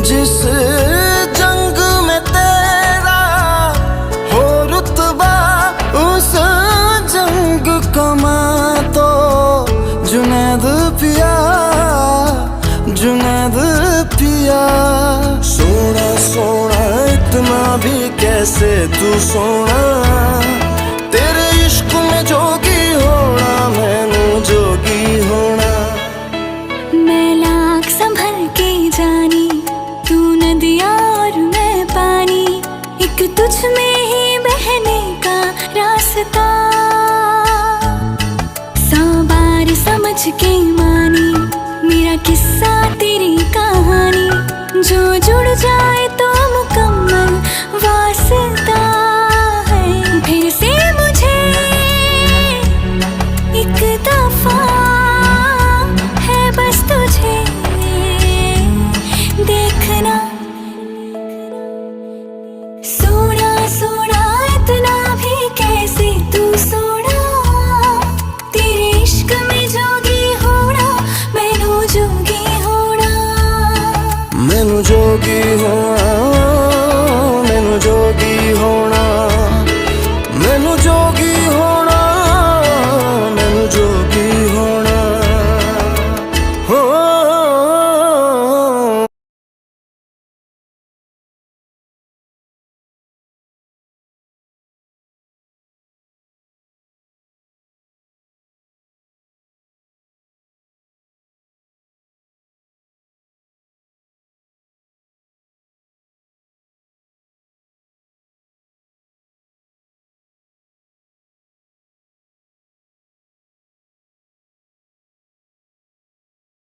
जिस जंग में तेरा हो रुतबा, उस जंग कमा तो जुनैद पिया, जुनैद पिया। सोना सोना इतना भी कैसे तू सोना, तेरे इश्क में जोगी होना, मैनू जोगी होना। मैं लाख संभल के जानी, तू नदिया और मैं पानी, एक तुझ में ही बहने का रास्ता। 100 बार समझ के मानी मेरा किस्सा तेरी कहानी, जो जुड़ जाए तो मुकम्मल वास्ता है। फिर से मुझे एक दफा है बस तुझे देखना। सोना सोना इतना भी कैसे तू सोना, तेरे इश्क में जोगी होना, मैनू जोगी होना, मैनू जोगी होना।